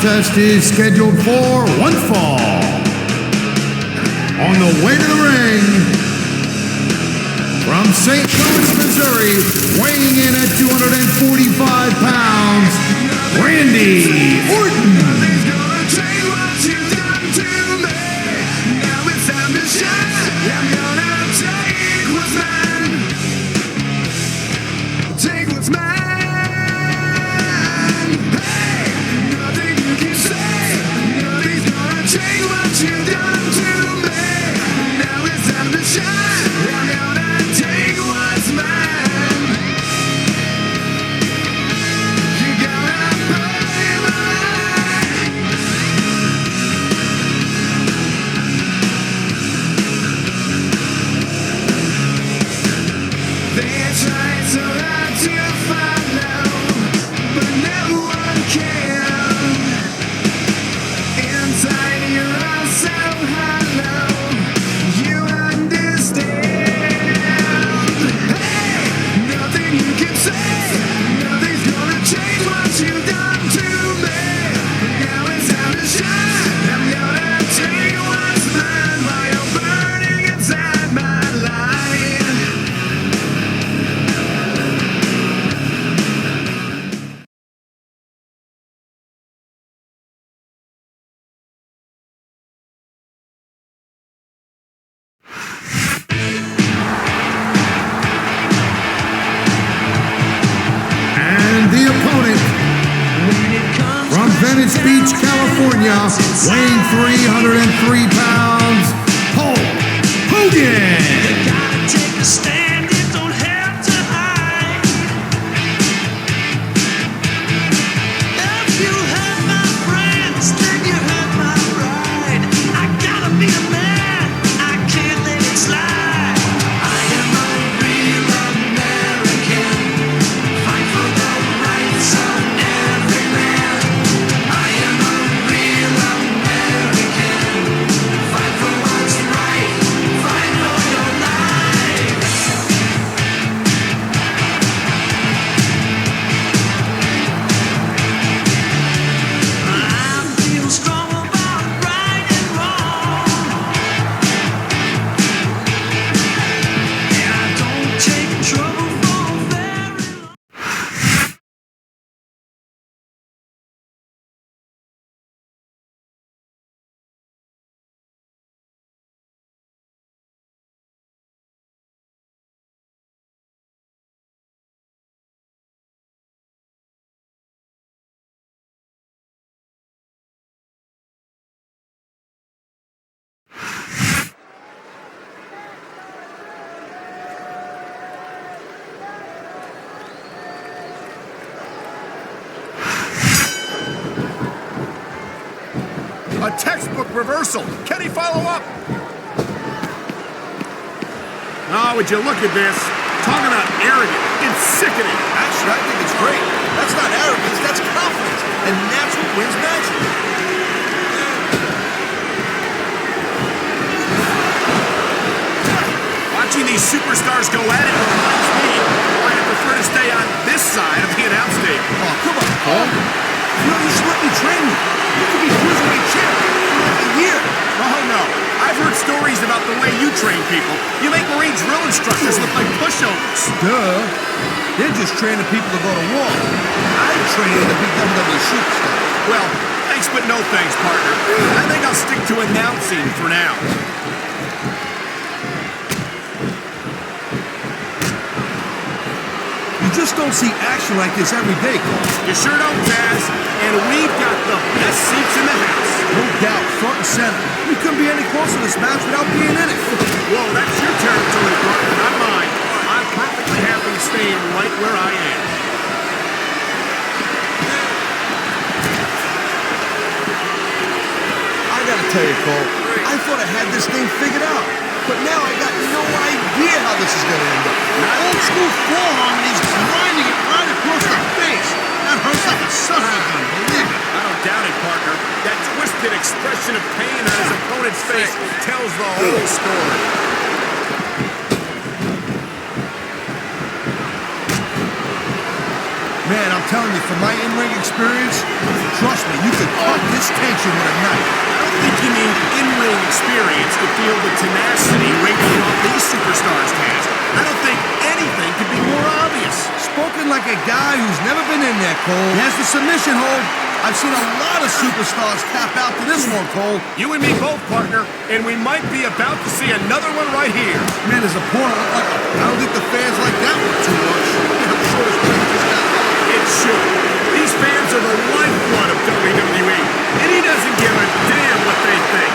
contest is scheduled for one fall. On the way to the ring, from St. Louis, Missouri, weighing in at 245 pounds, Randy Orton. Venice Beach, California, weighing 303 pounds, Hogan. You gotta take a stand, you don't have to hide. If you hurt my friends, then you hurt my pride. I gotta be a man, I can't let it slide. I am a real American, fight for the rights of every man. A textbook reversal. Can he follow up? Oh, would you look at this? Talking about arrogant. It's sickening. Actually, I think it's great. That's not arrogance, that's confidence. And that's what wins matches. Watching these superstars go at it reminds me why I prefer to stay on this side of the announce table. Oh, come on, Paul. You know, you should let me train you. You could be cruiserweight champ for like a year. Oh, no. I've heard stories about the way you train people. You make Marine drill instructors look like pushovers. Duh. They're just training people to go to war. I'm training to be WWE superstar. Well, thanks but no thanks, partner. I think I'll stick to announcing for now. You just don't see action like this every day, Cole. You sure don't, Taz. And we've got the best seats in the house. No doubt, front and center. We couldn't be any closer to this match without being in it. Whoa, that's your territory, partner, not mine. I'm perfectly happy staying right where I am. I gotta tell you, Cole, I thought I had this thing figured out. But now I got no idea how this is gonna end up. Old school forearm, and he's grinding it right across the face. That hurts like a son of a gun, believe it. I don't doubt it, partner. That twisted expression of pain on his opponent's face tells the whole story. Man, I'm telling you, from my in-ring experience, trust me, you could cut this tension with a knife. I don't think you need in-ring experience to feel the tenacity radiating off these superstars, Taz. I don't think anything could be more obvious. Spoken like a guy who's never been in there, Cole. He has the submission hold. I've seen a lot of superstars tap out to this one, Cole. You and me both, partner, and we might be about to see another one right here. Man, his opponent looked like I don't think the fans like that one too much. I'm sure his crowd just got loud. It should. These fans are the lifeblood of WWE, and he doesn't give a damn what they think.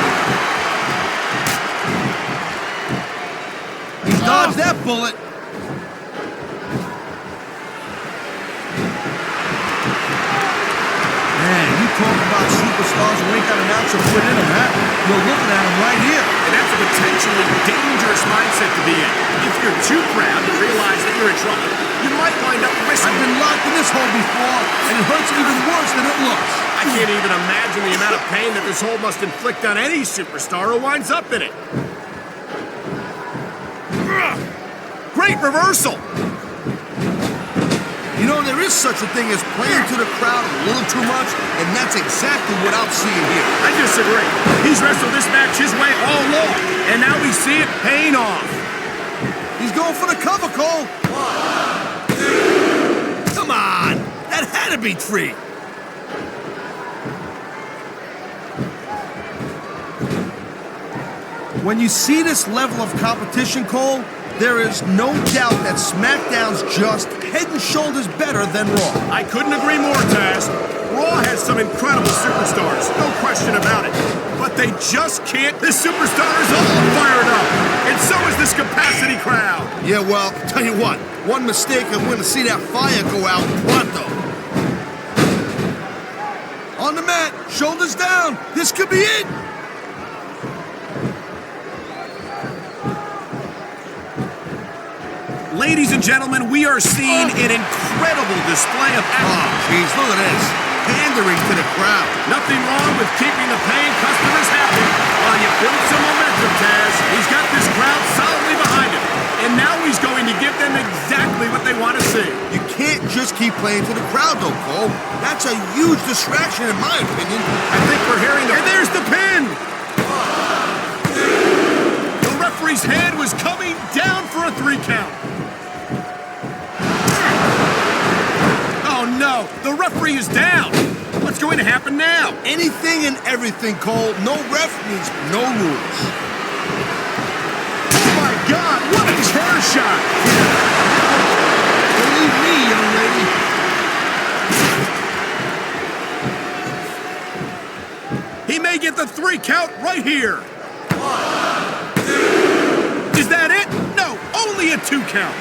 He dodged that bullet. Man, you talk about superstars who ain't got an ounce of foot in them, huh? You're looking at them right here. And that's a potentially dangerous mindset to be in. If you're too proud to realize that you're in trouble, you might wind up missing. I've been locked in this hole before, and it hurts even worse than it looks. I can't even imagine the amount of pain that this hole must inflict on any superstar who winds up in it. Great reversal! You know, there is such a thing as playing to the crowd a little too much, and that's exactly what I'm seeing here. I disagree. He's wrestled this match his way all along, and now we see it paying off. He's going for the cover, Cole. 1, 2. Come on! That had to be 3. When you see this level of competition, Cole, there is no doubt that SmackDown's just head and shoulders better than Raw. I couldn't agree more, Taz. Raw has some incredible superstars, no question about it. But they just can't. This superstar is all fired up, and so is this capacity crowd. Yeah, well, tell you what, one mistake and we're going to see that fire go out pronto. On the mat, shoulders down. This could be it. Ladies and gentlemen, we are seeing an incredible display of Oh, jeez, look at this. Pandering to the crowd. Nothing wrong with keeping the paying customers happy while you build some momentum, Taz. He's got this crowd solidly behind him, and now he's going to give them exactly what they want to see. You can't just keep playing to the crowd, though, Cole. That's a huge distraction, in my opinion. I think we're hearing the... And there's the pin! The referee's hand was coming down for a 3 count. Oh, no. The referee is down. What's going to happen now? Anything and everything, Cole. No ref means no rules. Oh, my God. What a chair shot. Believe me, young lady. He may get the 3 count right here. 1, 2. Is that it? No, only a 2 count.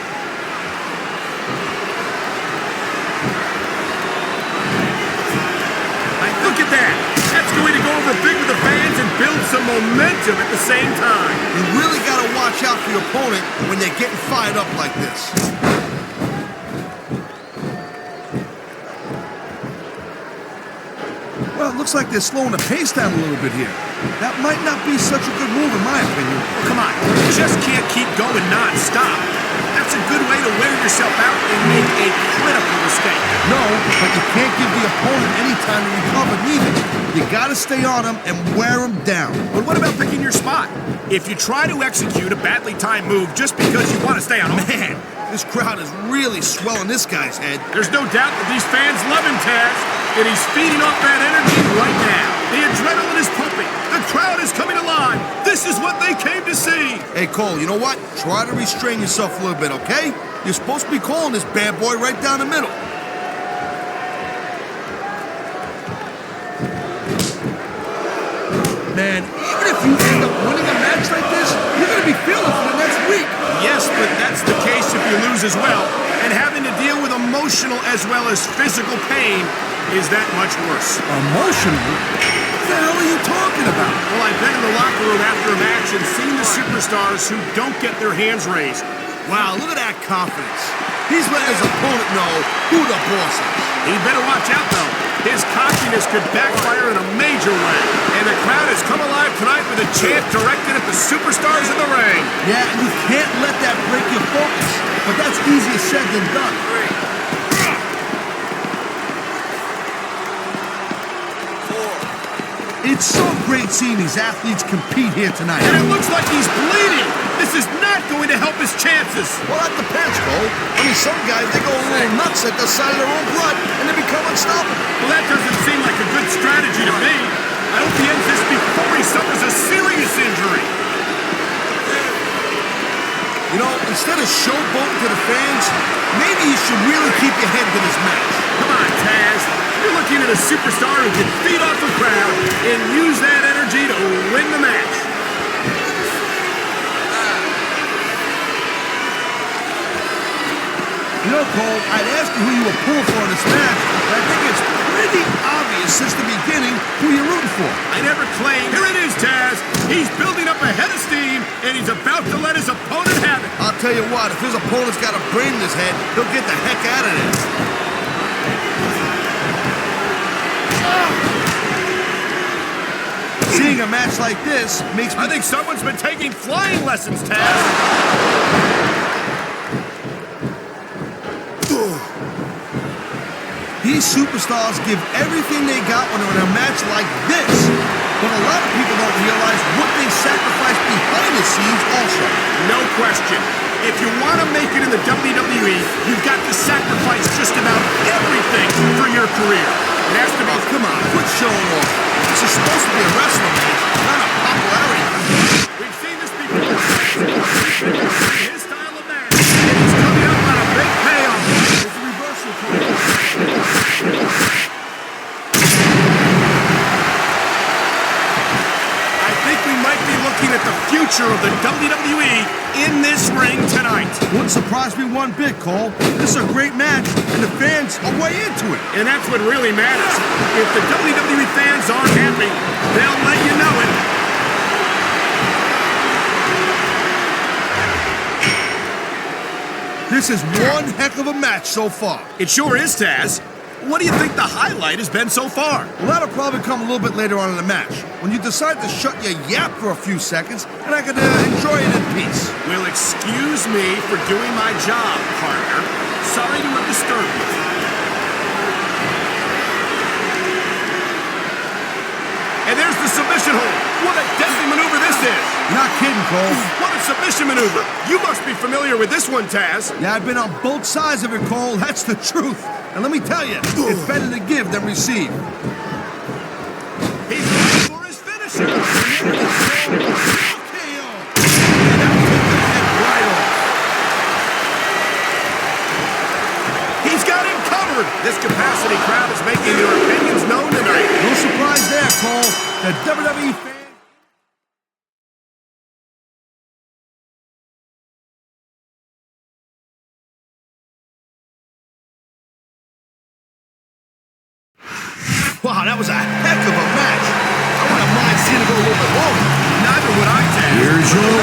Look at that. That's going to go over big with the fans and build some momentum at the same time. You really got to watch out for your opponent when they're getting fired up like this. Well, it looks like they're slowing the pace down a little bit here. That might not be such a good move, in my opinion. Well, come on. You just can't keep going non-stop. That's a good way to wear yourself out and make a critical mistake. No, but you can't give the opponent any time to recover neither. You gotta stay on him and wear him down. But what about picking your spot? If you try to execute a badly timed move just because you want to stay on him... Man, this crowd is really swelling this guy's head. There's no doubt that these fans love him, Taz, and he's feeding off that energy right now. The adrenaline is pumping. The crowd is coming alive. This is what they came to see. Hey, Cole, you know what? Try to restrain yourself a little bit, okay? You're supposed to be calling this bad boy right down the middle. Man, even if you end up winning a match like this, you're going to be feeling for the next week. Yes, but that's the case if you lose as well. And having to deal with emotional as well as physical pain is that much worse. Emotional? What the hell are you talking about? Well, I've been in the locker room after a match and seen the superstars who don't get their hands raised. Wow, look at that confidence. He's letting his opponent know who the boss is. He better watch out, though. His cockiness could backfire in a major way. And the crowd has come alive tonight with a chant directed at the superstars in the ring. Yeah, and you can't let that break your focus. But that's easier said than done. It's so great seeing these athletes compete here tonight. And it looks like he's bleeding. This is not going to help his chances. Well, that depends, Cole. I mean, some guys, they go a little nuts at the sight of their own blood, and they become unstoppable. Well, that doesn't seem like a good strategy to me. I hope he ends this before he suffers a serious injury. You know, instead of showboating to the fans, maybe you should really keep your head to this match. Come on, Taz. You're looking at a superstar who can feed off the crowd and use that energy to win the match. You know, Cole, I'd ask you who you were pulling for in this match, but I think it's pretty obvious since the beginning who you're rooting for. I never claimed. Here it is, Taz. He's building up a head of steam, and he's about to let his opponent have it. I'll tell you what, if his opponent's got a brain in his head, he'll get the heck out of this. Seeing a match like this makes me... I think someone's been taking flying lessons, Taz. These superstars give everything they got when they're in a match like this. But a lot of people don't realize what they sacrifice behind the scenes also. No question. If you want to make it in the WWE, you've got to sacrifice just about everything for your career. It has to be... Oh, come on, quit showing off. This is supposed to be a wrestling match, not a popularity contest. We've seen this before. His style of match. He's coming up on a big payoff. It's a reversal, Cole. I think we might be looking at the future of the WWE in this ring tonight. Wouldn't surprise me one bit, Cole. This is a great match, and the fans are way into it. And that's what really matters. If the WWE fans aren't happy, they'll let you know it. This is one heck of a match so far. It sure is, Taz. What do you think the highlight has been so far? Well, that'll probably come a little bit later on in the match, when you decide to shut your yap for a few seconds, and I can enjoy it in peace. Well, excuse me for doing my job, partner. Sorry to have disturbed you. And there's the submission hold. What a deadly maneuver this is. You're not kidding, Cole. What a submission maneuver. You must be familiar with this one, Taz. Yeah, I've been on both sides of it, Cole. That's the truth. And let me tell you, it's better to give than receive. He's looking for his finisher. He's got him covered. This capacity crowd is making their opinions known tonight. No surprise there, Cole. The WWE fans... Wow, that was a heck of a match. I wouldn't mind seeing it go a little bit longer. Neither would I, Taz. Here's your